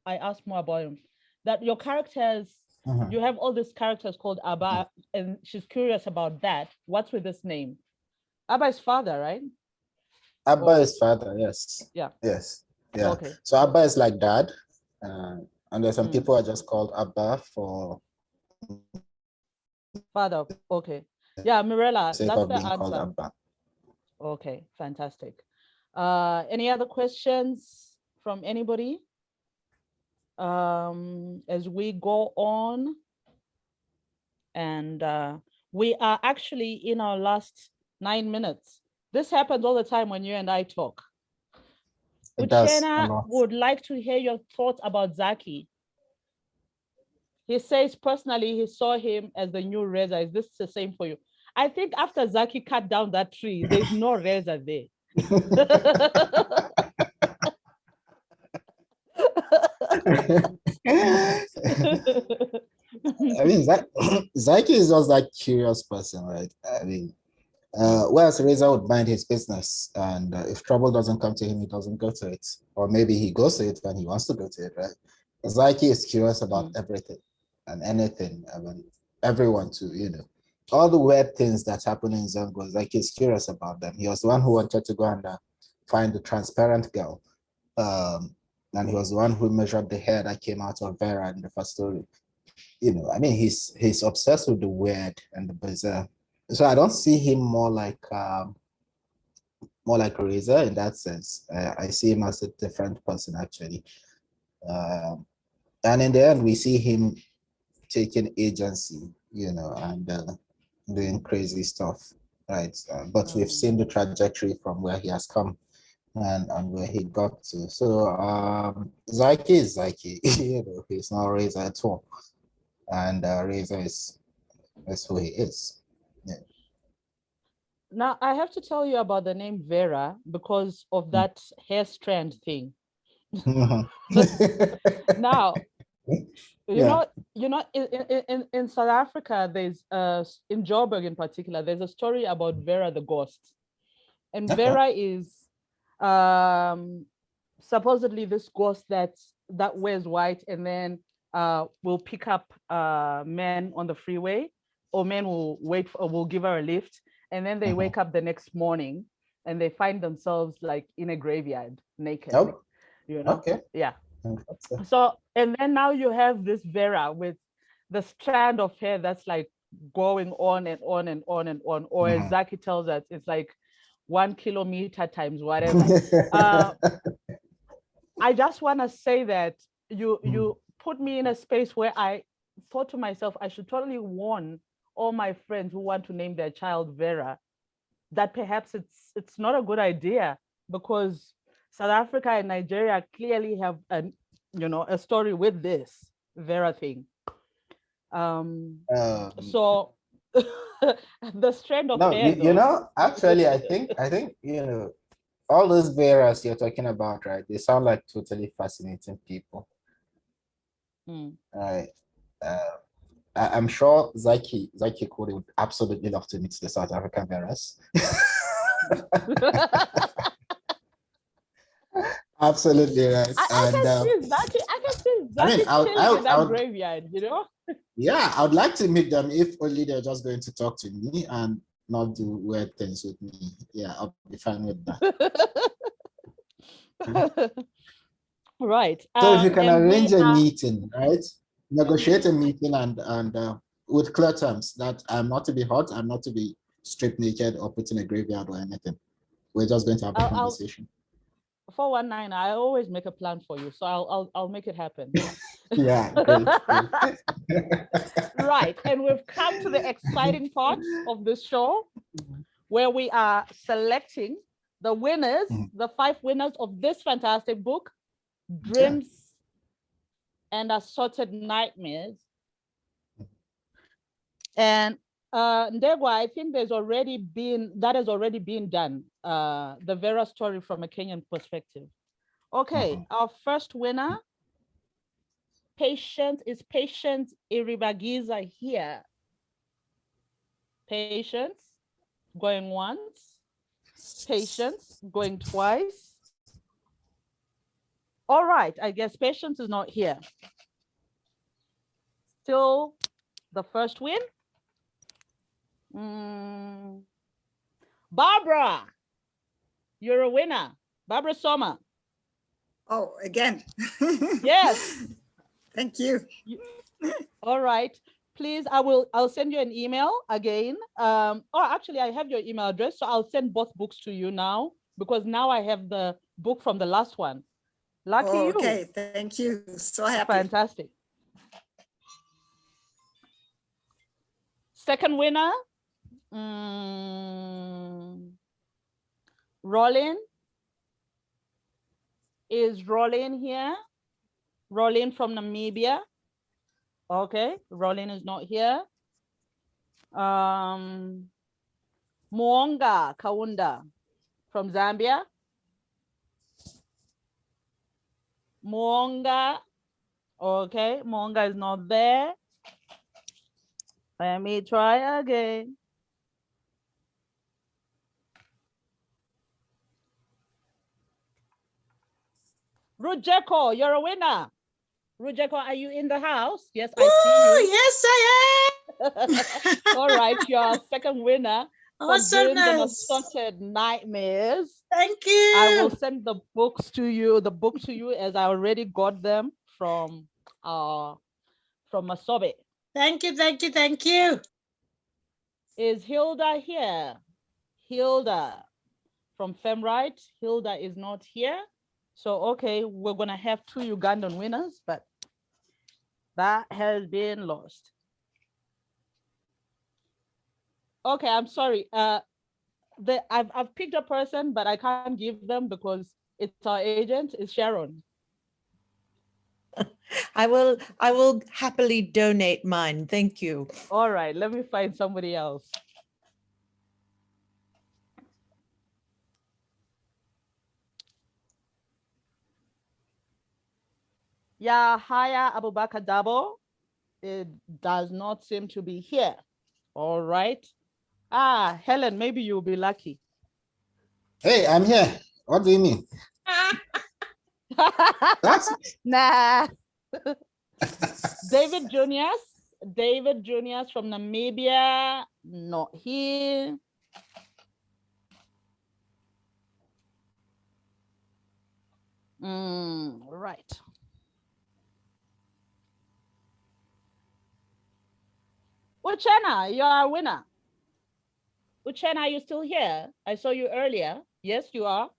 B: ask more about him, that your characters, you have all these characters called Abba, and she's curious about that. What's with this name? Abba is father, right?
A: Abba is father, yes.
B: Yeah.
A: Yes. Yeah.
B: Okay.
A: So Abba is like dad. And there's some people are just called Abba for
B: father. Okay. Yeah, Mirella, that's the answer.
A: Abba.
B: Okay, fantastic. Any other questions from anybody? As we go on, and we are actually in our last 9 minutes. This happens all the time when you and I talk. Uchenna would like to hear your thoughts about Zaki. He says personally he saw him as the new Reza. Is this the same for you? I think after Zaki cut down that tree, there's no Reza there.
A: I mean, Zaki is just that curious person, right? I mean, whereas Reza would mind his business, and if trouble doesn't come to him, he doesn't go to it. Or maybe he goes to it when he wants to go to it, right? Zaki is curious about everything and anything. I mean, everyone too, all the weird things that happen in Zango, Zaki is curious about them. He was the one who wanted to go and find the transparent girl. And he was the one who measured the hair that came out of Vera in the first story. I mean, he's obsessed with the weird and the bizarre. So I don't see him more like Reza in that sense. I see him as a different person actually. And in the end, we see him taking agency, and doing crazy stuff, right? But we've seen the trajectory from where he has come and where he got to. So Zaki is Zaki, he's not Razor at all. And Razor is who he is. Yeah.
B: Now, I have to tell you about the name Vera because of that hair strand thing. Now,
A: Yeah.
B: in South Africa, there's in Joburg in particular, there's a story about Vera the ghost. And
A: Okay.
B: Vera is supposedly this ghost that wears white and then will pick up men on the freeway, or men will will give her a lift, and then they wake up the next morning and they find themselves like in a graveyard naked.
A: Oh,
B: Okay. Yeah. So, and then now you have this Vera with the strand of hair that's like going on and on and on and on, or as Zaki tells us, it's like 1 kilometer times whatever. I just want to say that you put me in a space where I thought to myself, I should totally warn all my friends who want to name their child Vera that perhaps it's not a good idea, because South Africa and Nigeria clearly have a story with this Vera thing. So the strand of hair.
A: Actually, I think all those Veras you're talking about, right? They sound like totally fascinating people. Right. I'm sure Zaki Kuri would absolutely love to meet the South African Veras. Absolutely right.
B: I can see Zaki chilling in that graveyard,
A: Yeah, I would like to meet them if only they're just going to talk to me and not do weird things with me. Yeah, I'll be fine with that.
B: Right.
A: So if you can arrange a meeting, right? Negotiate a meeting and with clear terms that I'm not to be hot, I'm not to be stripped naked or put in a graveyard or anything. We're just going to have a conversation.
B: 419, I always make a plan for you, so I'll make it happen.
A: Yeah, great.
B: Right, and we've come to the exciting part of this show where we are selecting the winners, the 5 winners of this fantastic book, Dreams and Assorted Nightmares. And Ndegwa, I think that has already been done, the Vera story from a Kenyan perspective. Okay, our first winner, Patient Iribagiza here. Patience, going once. Patience, going twice. All right, I guess Patience is not here. Still the first win. Barbara, you're a winner. Barbara Sommer.
D: Oh, again.
B: Yes.
D: Thank you.
B: All right. Please, I'll send you an email again. Actually, I have your email address, so I'll send both books to you now, because now I have the book from the last one. Lucky you.
D: Okay, thank you. So happy.
B: Fantastic. Second winner, Rolin. Is Rolin here? Rolin from Namibia. Okay, Rolin is not here. Mwonga Kaunda from Zambia. Mwonga, okay, Mwonga is not there. Let me try again. Rujeko, you're a winner. Rujeko, are you in the house? Yes, I
E: see you.
B: Yes, I am. All right, you're our second winner.
E: Awesome.
B: Assorted Nightmares.
E: Thank you.
B: I will send the book to you as I already got them from Masobe.
E: Thank you.
B: Is Hilda here? Hilda from FemRight. Hilda is not here. So, okay, we're going to have 2 Ugandan winners, but that has been lost. Okay, I'm sorry. I've picked a person, but I can't give them because it's our agent. It's Sharon.
E: I will happily donate mine. Thank you.
B: All right, let me find somebody else. Yahaya Abubakar Dabo. It does not seem to be here. All right. Helen, maybe you'll be lucky.
A: Hey, I'm here. What do you mean? That's
B: Nah. David Juniors from Namibia, not here. Right. Uchenna, you're a winner. Uchenna, are you still here? I saw you earlier. Yes, you are.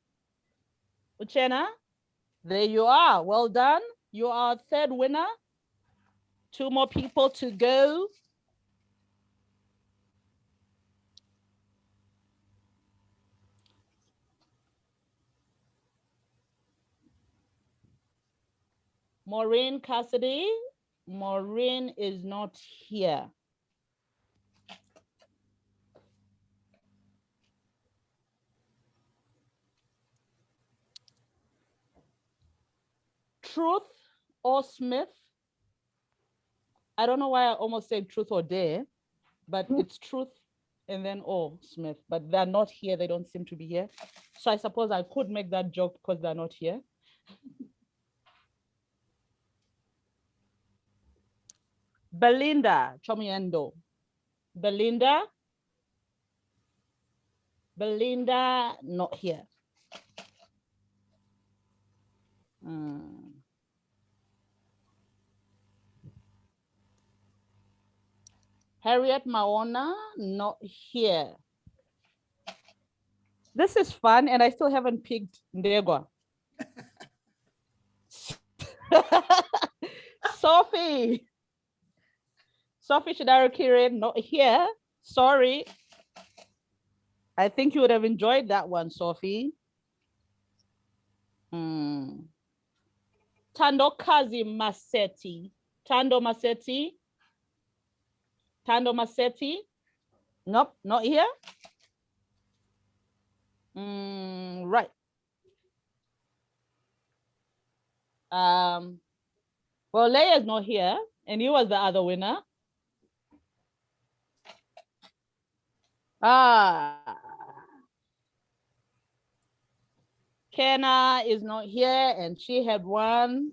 B: Uchenna, there you are. Well done. You are third winner. 2 more people to go. Maureen Cassidy. Maureen is not here. Truth or Smith. I don't know why I almost said truth or dare, but it's truth and then or Smith, but they're not here. They don't seem to be here. So I suppose I could make that joke because they're not here. Belinda Chomiendo. Belinda, not here. Harriet Maona, not here. This is fun, and I still haven't picked Ndegwa. Sophie Shidaro not here. Sorry. I think you would have enjoyed that one, Sophie. Tandokazi Maseti. Tando Maseti. Nope, not here. Right. Well, Leia's not here, and he was the other winner. Kenna is not here, and she had won.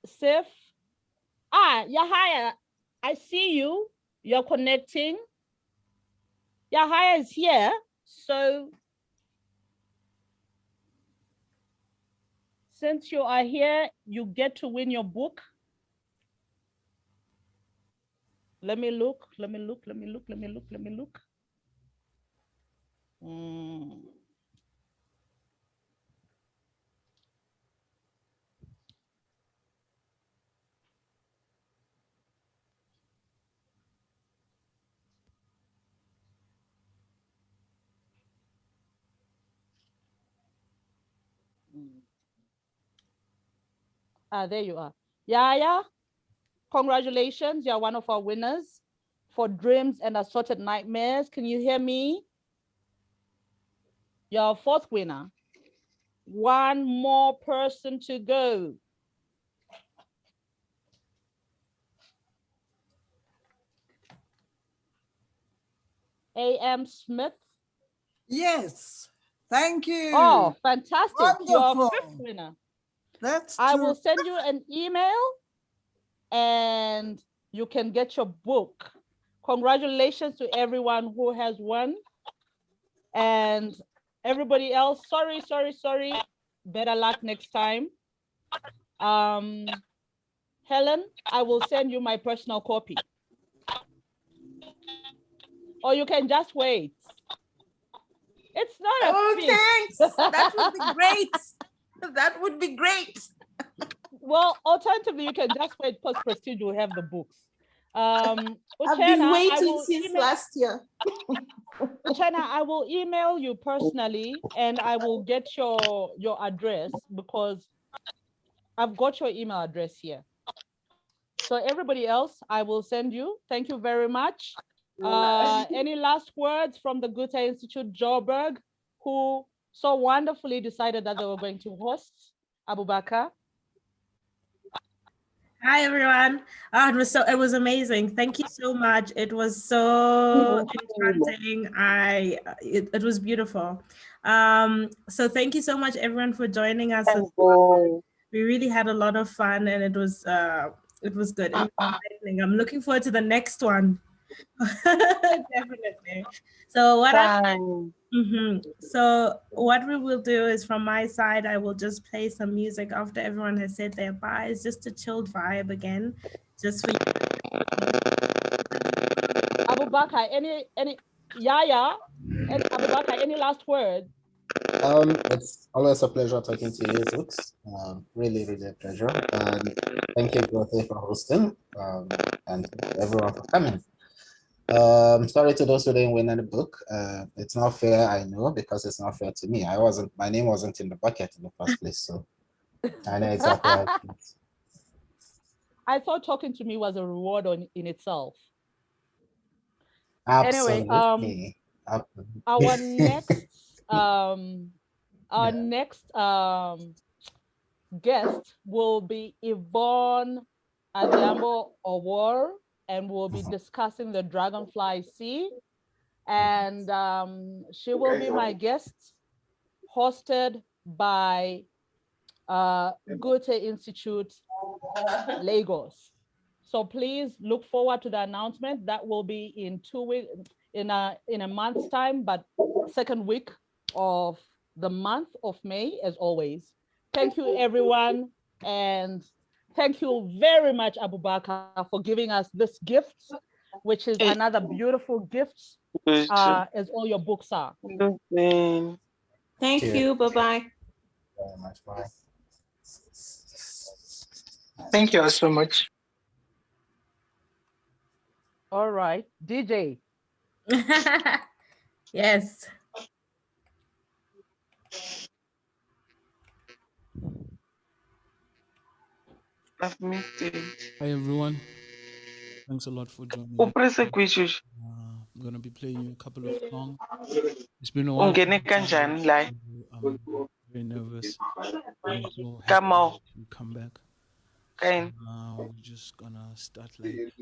B: Sif. Yahaya, I see you. You're connecting. Yahaya is here, so since you are here, you get to win your book. Let me look. There you are. Yaya, congratulations. You're one of our winners for Dreams and Assorted Nightmares. Can you hear me? You're a 4th winner. 1 more person to go. A.M. Smith.
D: Yes. Thank you.
B: Oh, fantastic.
D: Wonderful.
B: You're a 5th winner. I will send you an email and you can get your book. Congratulations to everyone who has won. And everybody else, sorry. Better luck next time. Helen, I will send you my personal copy. Or you can just wait. It's not a fee.
D: Thanks. That would be great. That would be great.
B: Well, alternatively, you can just wait post Prestige will have the books.
F: I've been
B: Uchenna,
F: waiting since last year.
B: Uchenna, I will email you personally and I will get your address because I've got your email address here. So everybody else, I will send you. Thank you very much. Any last words from the Goethe-Institut Joburg, who so wonderfully decided that they were going to host Abubakar?
C: Hi everyone. It was amazing. Thank you so much. It was so enchanting. It was beautiful. So thank you so much everyone for joining us. We really had a lot of fun and it was good. It was exciting. I'm looking forward to the next one. Definitely. So so what we will do is, from my side, I will just play some music after everyone has said their byes, just a chilled vibe again, just for you.
B: Abubakar, Yaya, and Abubakar, any last word?
A: It's always a pleasure talking to you, Zooks. Really, really a pleasure. Thank you, Goethe, for hosting, and everyone for coming. Sorry to those who didn't win any book. It's not fair, I know, because it's not fair to me. My name wasn't in the bucket in the first place, so I know exactly how it is.
B: I thought talking to me was a reward in itself.
A: Absolutely.
B: Anyway, our next guest will be Yvonne Adhiambo Owor, and we'll be discussing the Dragonfly Sea. And she will be my guest, hosted by Goethe-Institut Lagos. So please look forward to the announcement. That will be in 2 weeks, in a month's time, but second week of the month of May, as always. Thank you, everyone. And thank you very much, Abubakar, for giving us this gift, which is another beautiful gift, as all your books are.
F: Thank you. Bye-bye.
A: Very much. Bye.
G: Thank you so much.
B: All right, DJ.
C: Yes.
G: I've missed it.
H: Hi everyone. Thanks a lot for joining.
G: I'm going
H: to be playing you a couple of songs. It's been a while. I'm very nervous. I'm so happy to come back. So now we're just gonna start like this.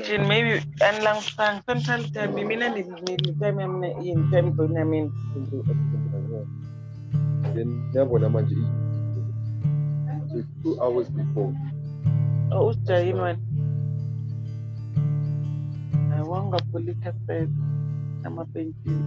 G: Maybe and long time central time. I mean, time in time zone. I mean,
I: so it's 2 hours before.
G: Oh, you know, I want to put it aside. I'm a painting.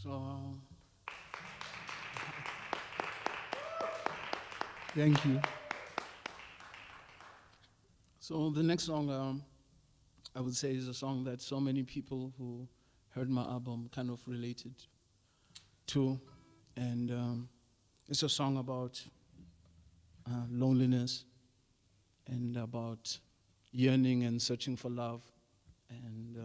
H: So, thank you. So the next song, I would say, is a song that so many people who heard my album kind of related to, and it's a song about loneliness and about yearning and searching for love. And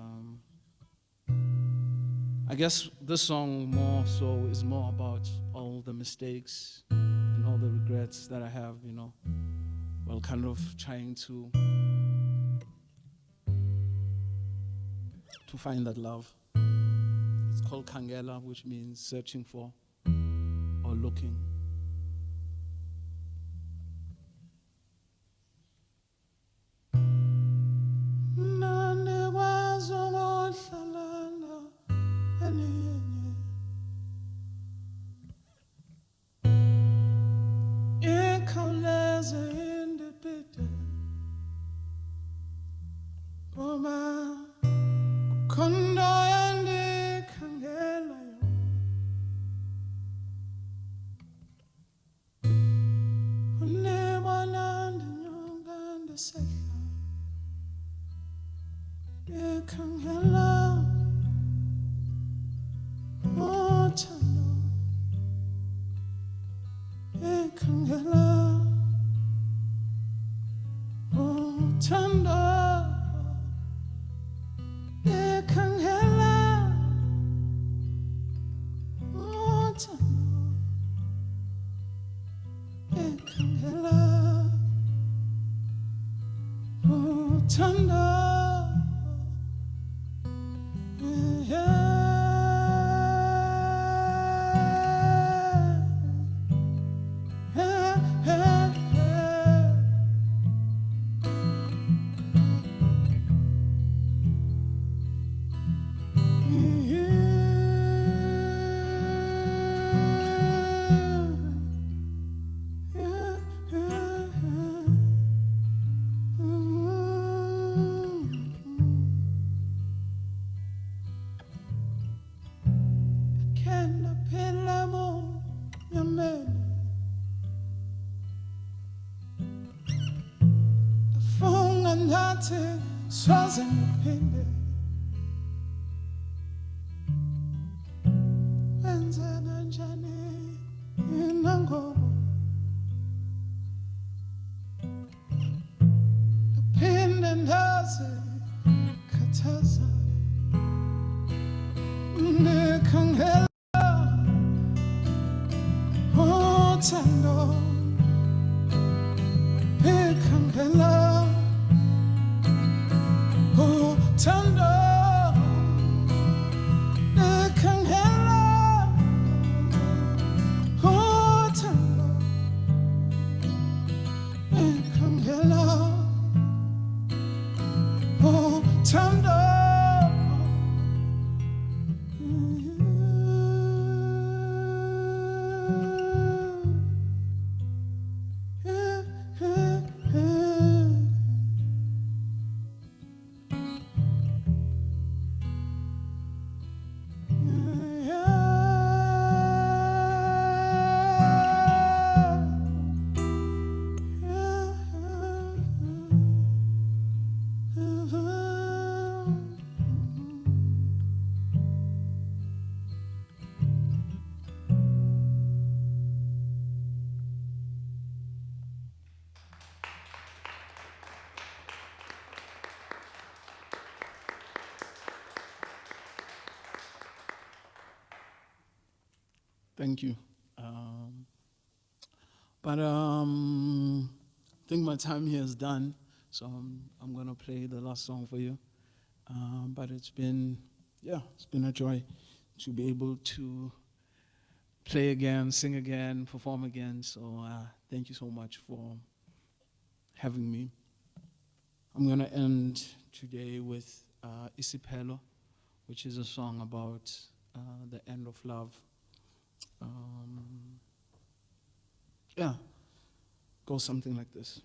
H: I guess this song more so is more about all the mistakes and all the regrets that I have, you know, while kind of trying to find that love. It's called Kangela, which means searching for or looking. Thank you. I think my time here is done, so I'm gonna play the last song for you. But it's been a joy to be able to play again, sing again, perform again. So thank you so much for having me. I'm gonna end today with Isipelo, which is a song about the end of love. Yeah, goes something like this.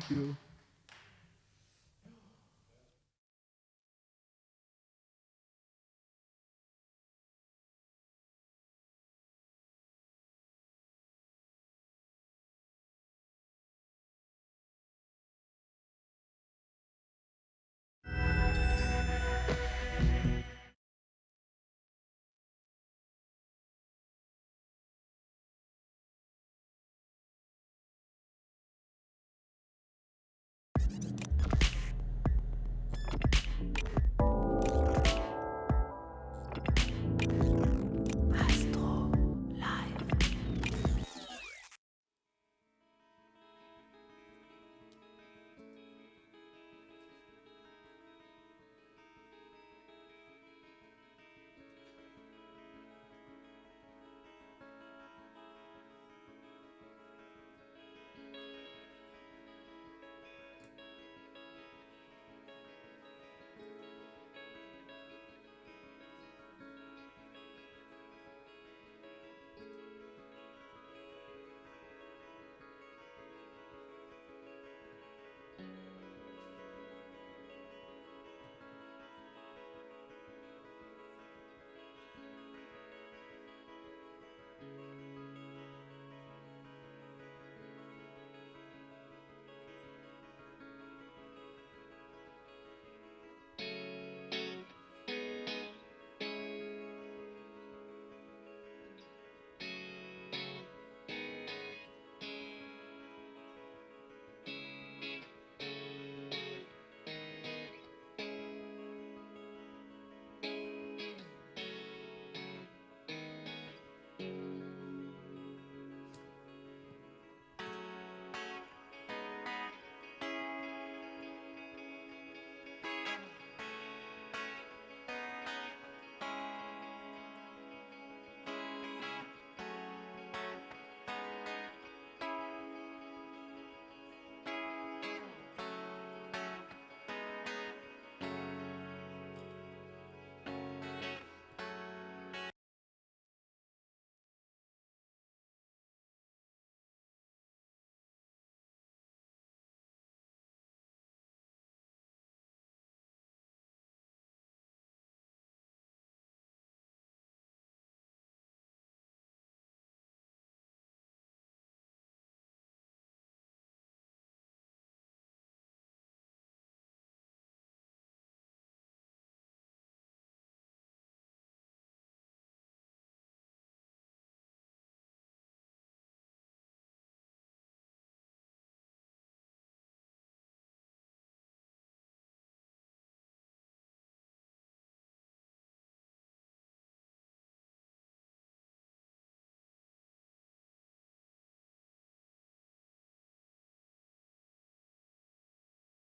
H: Thank you.